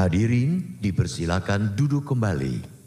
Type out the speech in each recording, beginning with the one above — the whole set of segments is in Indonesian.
Hadirin dipersilakan duduk kembali.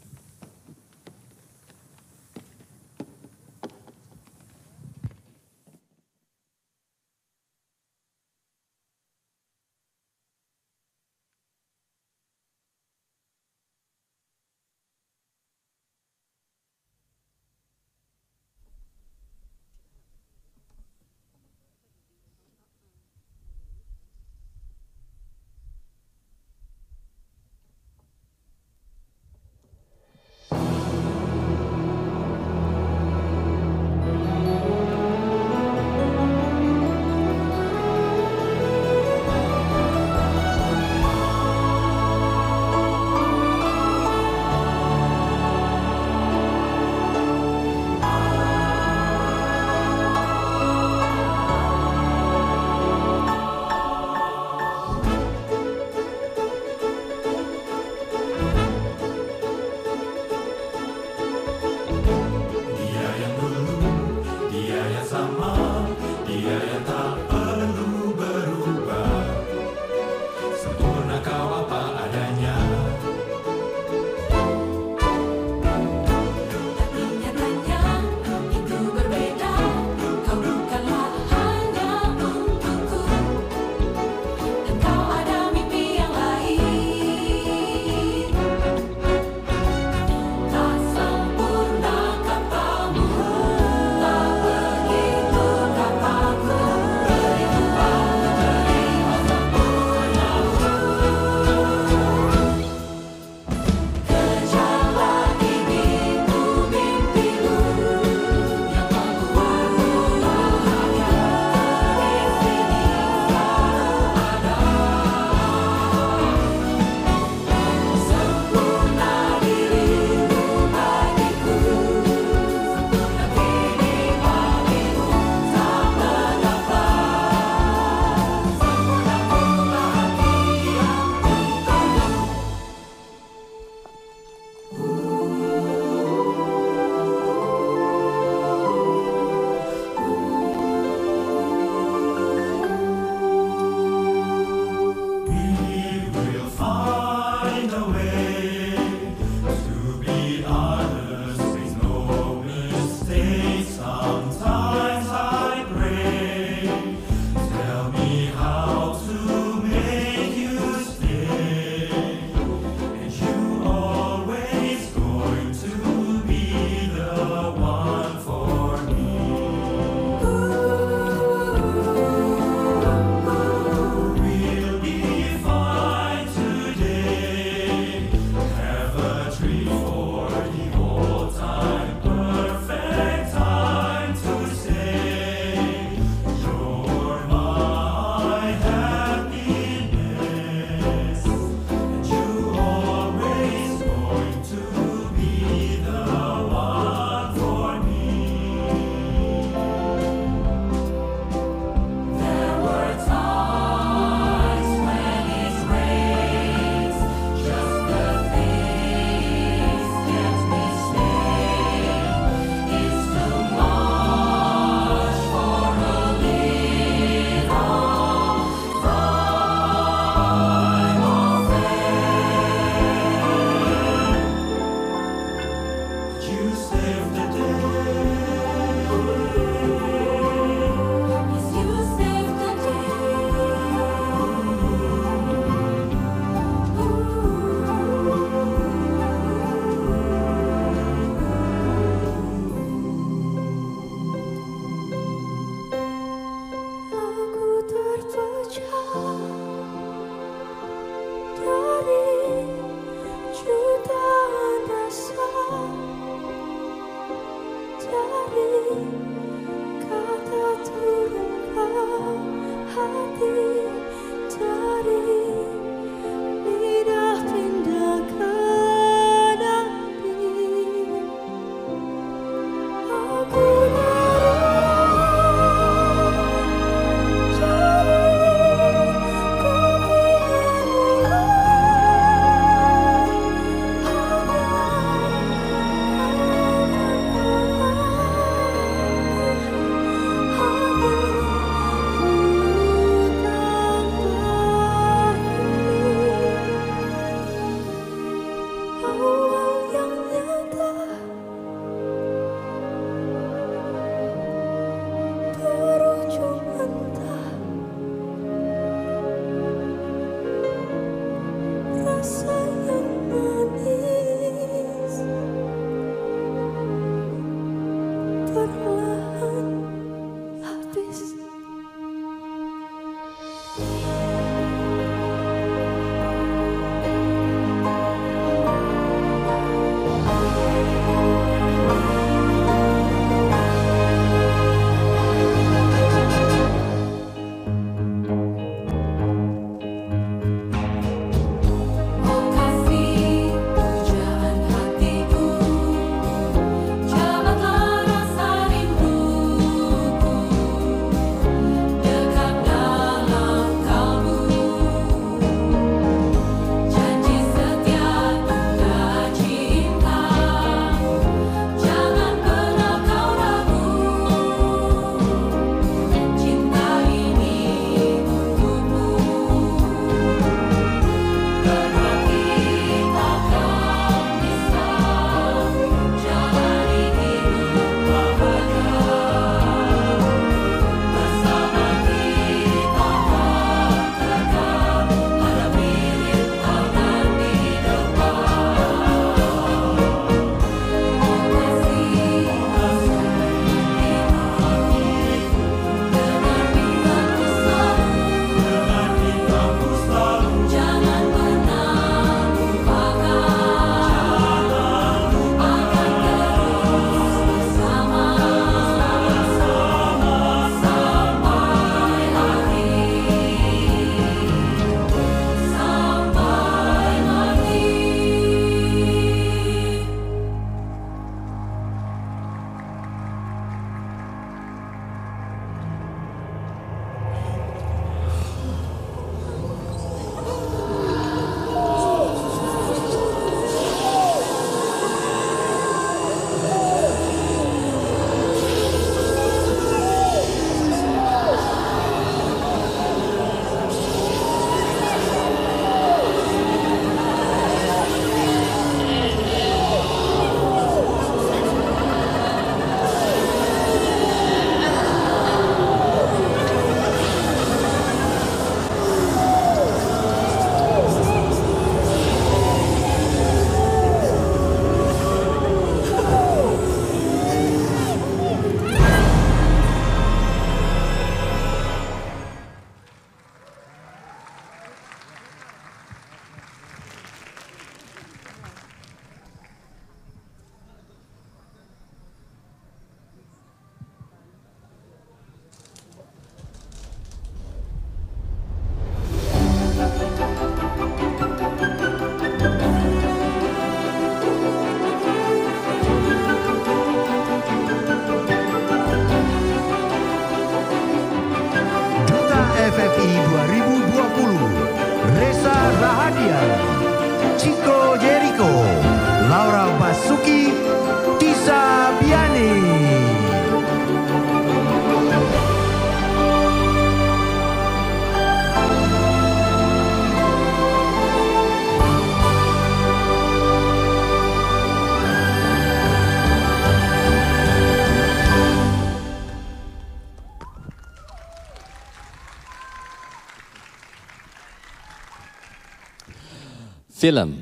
Film,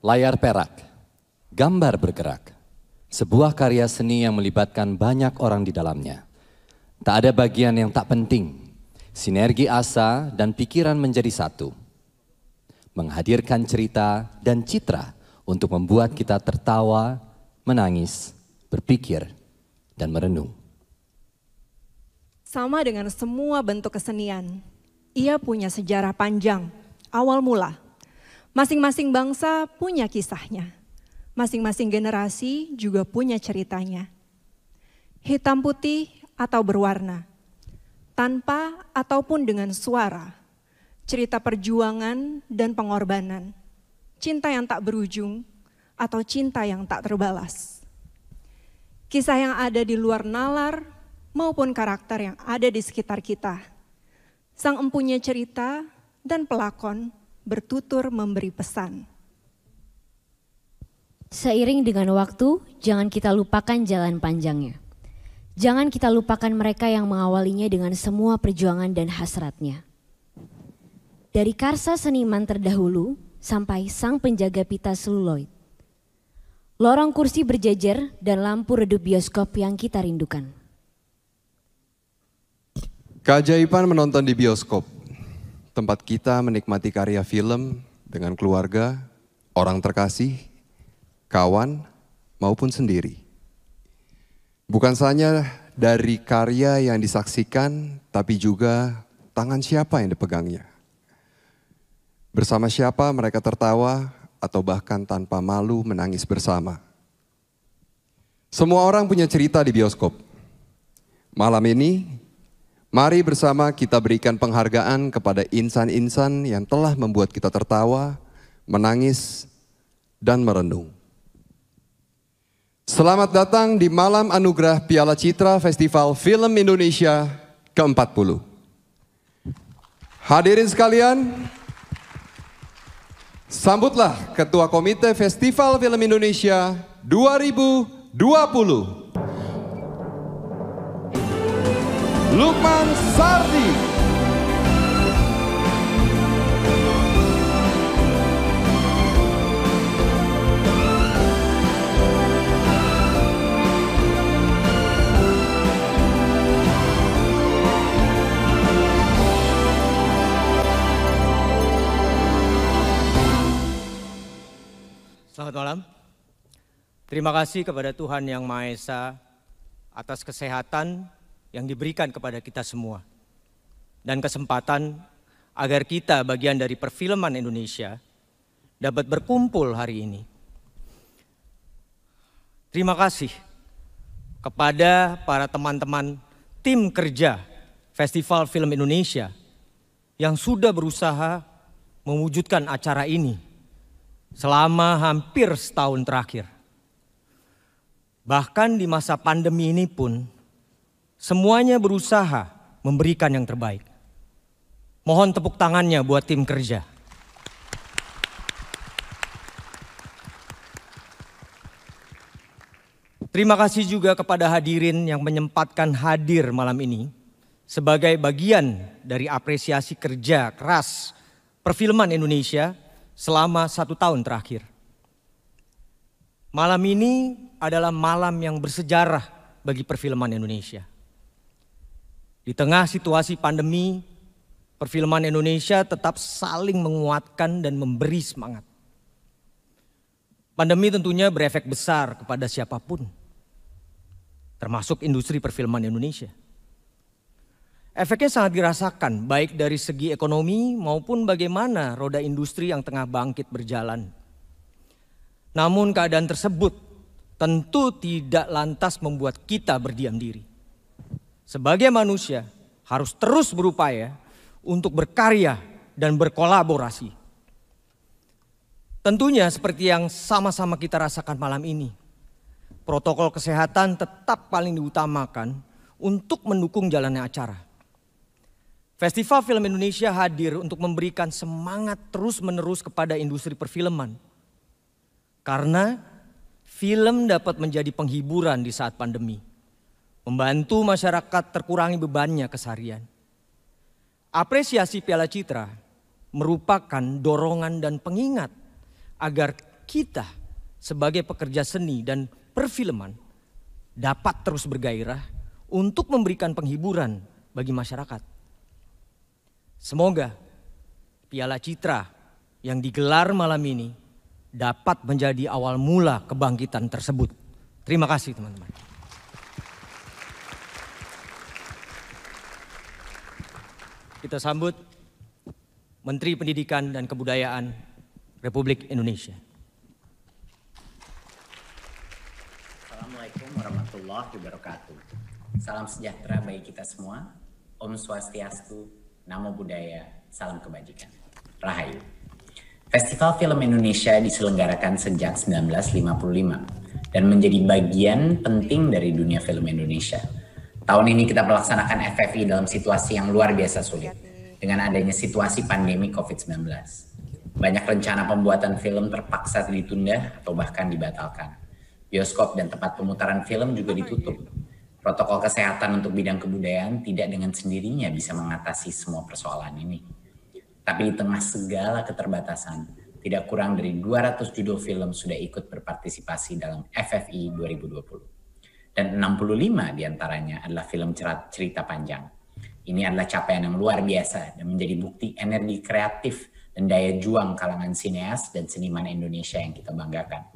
layar perak, gambar bergerak, sebuah karya seni yang melibatkan banyak orang di dalamnya. Tak ada bagian yang tak penting, sinergi asa dan pikiran menjadi satu. Menghadirkan cerita dan citra untuk membuat kita tertawa, menangis, berpikir, dan merenung. Sama dengan semua bentuk kesenian, ia punya sejarah panjang, awal mula. Masing-masing bangsa punya kisahnya, masing-masing generasi juga punya ceritanya. Hitam putih atau berwarna, tanpa ataupun dengan suara, cerita perjuangan dan pengorbanan, cinta yang tak berujung atau cinta yang tak terbalas. Kisah yang ada di luar nalar maupun karakter yang ada di sekitar kita. Sang empunya cerita dan pelakon bertutur memberi pesan. Seiring dengan waktu, jangan kita lupakan jalan panjangnya. Jangan kita lupakan mereka yang mengawalinya dengan semua perjuangan dan hasratnya. Dari karsa seniman terdahulu sampai sang penjaga pita seluloid. Lorong kursi berjejer dan lampu redup bioskop yang kita rindukan. Keajaiban menonton di bioskop. tempat kita menikmati karya film dengan keluarga, orang terkasih, kawan, maupun sendiri. Bukan saja dari karya yang disaksikan, tapi juga tangan siapa yang dipegangnya. Bersama siapa mereka tertawa atau bahkan tanpa malu menangis bersama. Semua orang punya cerita di bioskop. Malam ini, mari bersama kita berikan penghargaan kepada insan-insan yang telah membuat kita tertawa, menangis, dan merenung. Selamat datang di Malam Anugerah Piala Citra Festival Film Indonesia ke-40. Hadirin sekalian, sambutlah Ketua Komite Festival Film Indonesia 2020, Lukman Sardi. Selamat malam. Terima kasih kepada Tuhan Yang Maha Esa atas kesehatan yang diberikan kepada kita semua. Dan kesempatan agar kita bagian dari perfilman Indonesia dapat berkumpul hari ini. Terima kasih kepada para teman-teman tim kerja Festival Film Indonesia yang sudah berusaha mewujudkan acara ini selama hampir setahun terakhir. Bahkan di masa pandemi ini pun, semuanya berusaha memberikan yang terbaik. Mohon tepuk tangannya buat tim kerja. Terima kasih juga kepada hadirin yang menyempatkan hadir malam ini sebagai bagian dari apresiasi kerja keras perfilman Indonesia selama 1 tahun terakhir. Malam ini adalah malam yang bersejarah bagi perfilman Indonesia. Di tengah situasi pandemi, perfilman Indonesia tetap saling menguatkan dan memberi semangat. Pandemi tentunya berefek besar kepada siapapun, termasuk industri perfilman Indonesia. Efeknya sangat dirasakan baik dari segi ekonomi maupun bagaimana roda industri yang tengah bangkit berjalan. Namun keadaan tersebut tentu tidak lantas membuat kita berdiam diri. Sebagai manusia harus terus berupaya untuk berkarya dan berkolaborasi. Tentunya seperti yang sama-sama kita rasakan malam ini, protokol kesehatan tetap paling diutamakan untuk mendukung jalannya acara. Festival Film Indonesia hadir untuk memberikan semangat terus-menerus kepada industri perfilman. Karena film dapat menjadi penghiburan di saat pandemi. Membantu masyarakat terkurangi bebannya keseharian. Apresiasi Piala Citra merupakan dorongan dan pengingat agar kita sebagai pekerja seni dan perfilman dapat terus bergairah untuk memberikan penghiburan bagi masyarakat. Semoga Piala Citra yang digelar malam ini dapat menjadi awal mula kebangkitan tersebut. Terima kasih teman-teman. Kita sambut Menteri Pendidikan dan Kebudayaan Republik Indonesia. Assalamualaikum warahmatullahi wabarakatuh. Salam sejahtera bagi kita semua. Om Swastiastu, Namo Buddhaya, salam kebajikan. Rahayu. Festival Film Indonesia diselenggarakan sejak 1955 dan menjadi bagian penting dari dunia film Indonesia. Tahun ini kita melaksanakan FFI dalam situasi yang luar biasa sulit dengan adanya situasi pandemi COVID-19. Banyak rencana pembuatan film terpaksa ditunda atau bahkan dibatalkan. Bioskop dan tempat pemutaran film juga ditutup. Protokol kesehatan untuk bidang kebudayaan tidak dengan sendirinya bisa mengatasi semua persoalan ini. Tapi di tengah segala keterbatasan, tidak kurang dari 200 judul film sudah ikut berpartisipasi dalam FFI 2020. Dan 65 diantaranya adalah film cerita panjang. Ini adalah capaian yang luar biasa dan menjadi bukti energi kreatif dan daya juang kalangan sineas dan seniman Indonesia yang kita banggakan.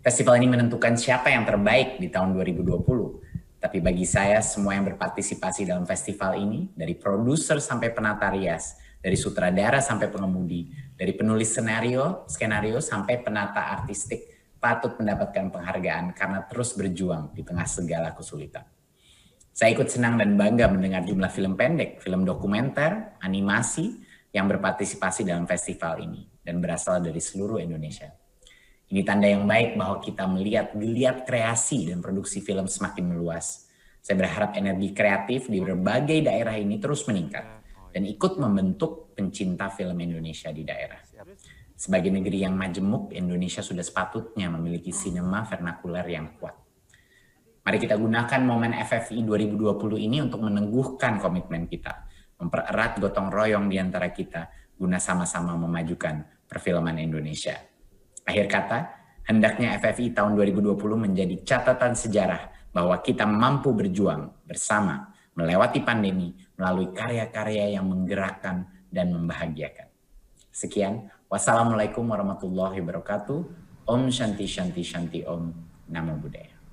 Festival ini menentukan siapa yang terbaik di tahun 2020. Tapi bagi saya, semua yang berpartisipasi dalam festival ini, dari produser sampai penata rias, dari sutradara sampai pengemudi, dari penulis skenario sampai penata artistik, patut mendapatkan penghargaan karena terus berjuang di tengah segala kesulitan. Saya ikut senang dan bangga mendengar jumlah film pendek, film dokumenter, animasi yang berpartisipasi dalam festival ini dan berasal dari seluruh Indonesia. Ini tanda yang baik bahwa kita melihat geliat kreasi dan produksi film semakin meluas. Saya berharap energi kreatif di berbagai daerah ini terus meningkat dan ikut membentuk pencinta film Indonesia di daerah. Sebagai negeri yang majemuk, Indonesia sudah sepatutnya memiliki sinema vernakuler yang kuat. Mari kita gunakan momen FFI 2020 ini untuk meneguhkan komitmen kita, mempererat gotong royong di antara kita, guna sama-sama memajukan perfilman Indonesia. Akhir kata, hendaknya FFI tahun 2020 menjadi catatan sejarah bahwa kita mampu berjuang bersama, melewati pandemi, melalui karya-karya yang menggerakkan dan membahagiakan. Sekian, wassalamualaikum warahmatullahi wabarakatuh. Om Shanti Shanti Shanti Om. Namo Buddhaya.